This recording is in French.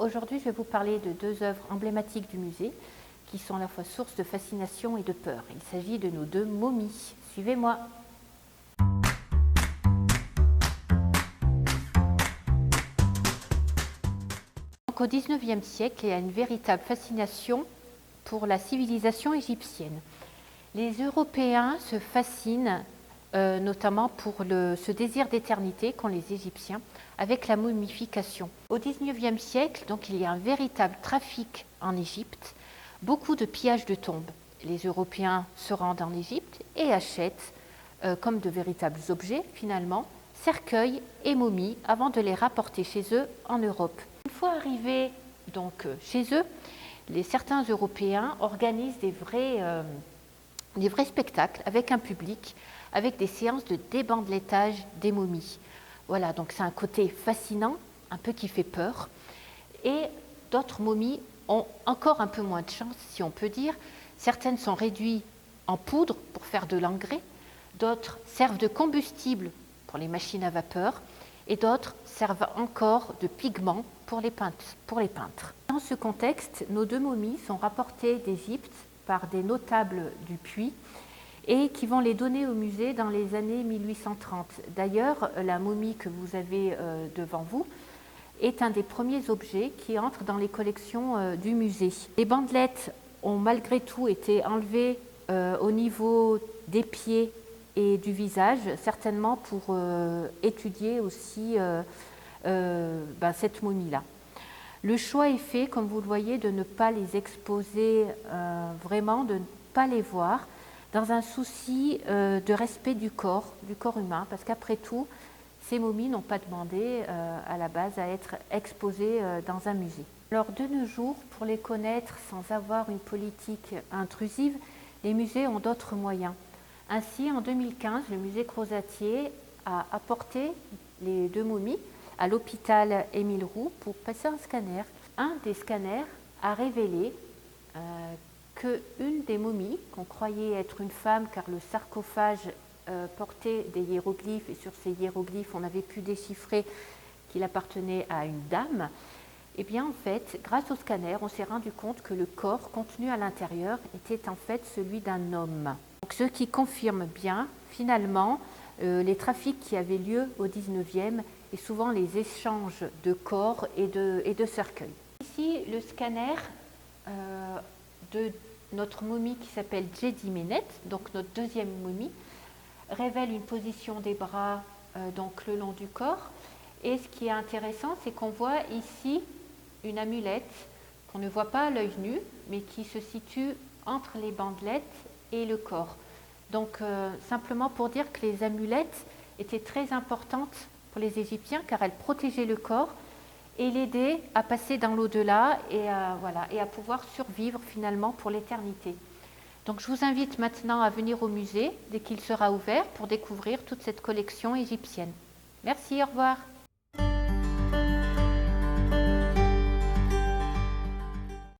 Aujourd'hui, je vais vous parler de deux œuvres emblématiques du musée qui sont à la fois source de fascination et de peur. Il s'agit de nos deux momies. Suivez-moi. Donc, au XIXe siècle, il y a une véritable fascination pour la civilisation égyptienne. Les Européens se fascinent notamment pour ce désir d'éternité qu'ont les Égyptiens avec la momification. Au XIXe siècle, donc, il y a un véritable trafic en Égypte, beaucoup de pillages de tombes. Les Européens se rendent en Égypte et achètent, comme de véritables objets finalement, cercueils et momies avant de les rapporter chez eux en Europe. Une fois arrivés donc chez eux, certains Européens organisent des vrais spectacles avec un public, avec des séances de débandlettage des momies. Voilà, donc c'est un côté fascinant, un peu qui fait peur. Et d'autres momies ont encore un peu moins de chance, si on peut dire. Certaines sont réduites en poudre pour faire de l'engrais, d'autres servent de combustible pour les machines à vapeur, et d'autres servent encore de pigments pour les peintres. Dans ce contexte, nos deux momies sont rapportées d'Égypte par des notables du Puy et qui vont les donner au musée dans les années 1830. D'ailleurs, la momie que vous avez devant vous est un des premiers objets qui entrent dans les collections du musée. Les bandelettes ont malgré tout été enlevées au niveau des pieds et du visage, certainement pour étudier aussi cette momie-là. Le choix est fait, comme vous le voyez, de ne pas les exposer vraiment, de ne pas les voir, dans un souci de respect du corps humain, parce qu'après tout, ces momies n'ont pas demandé à la base à être exposées dans un musée. Alors de nos jours, pour les connaître sans avoir une politique intrusive, les musées ont d'autres moyens. Ainsi, en 2015, le musée Crozatier a apporté les deux momies à l'hôpital Émile Roux pour passer un scanner. Un des scanners a révélé qu'une des momies, qu'on croyait être une femme car le sarcophage portait des hiéroglyphes et sur ces hiéroglyphes on avait pu déchiffrer qu'il appartenait à une dame, et bien en fait, grâce au scanner, on s'est rendu compte que le corps contenu à l'intérieur était en fait celui d'un homme. Donc, ce qui confirme bien finalement les trafics qui avaient lieu au 19e et souvent les échanges de corps et de cercueils. Ici, le scanner de notre momie qui s'appelle Djedi Ménet, donc notre deuxième momie, révèle une position des bras donc le long du corps. Et ce qui est intéressant, c'est qu'on voit ici une amulette qu'on ne voit pas à l'œil nu, mais qui se situe entre les bandelettes et le corps. Donc simplement pour dire que les amulettes étaient très importantes pour les Égyptiens car elles protégeaient le corps et l'aidaient à passer dans l'au-delà et à pouvoir survivre finalement pour l'éternité. Donc je vous invite maintenant à venir au musée dès qu'il sera ouvert pour découvrir toute cette collection égyptienne. Merci, au revoir.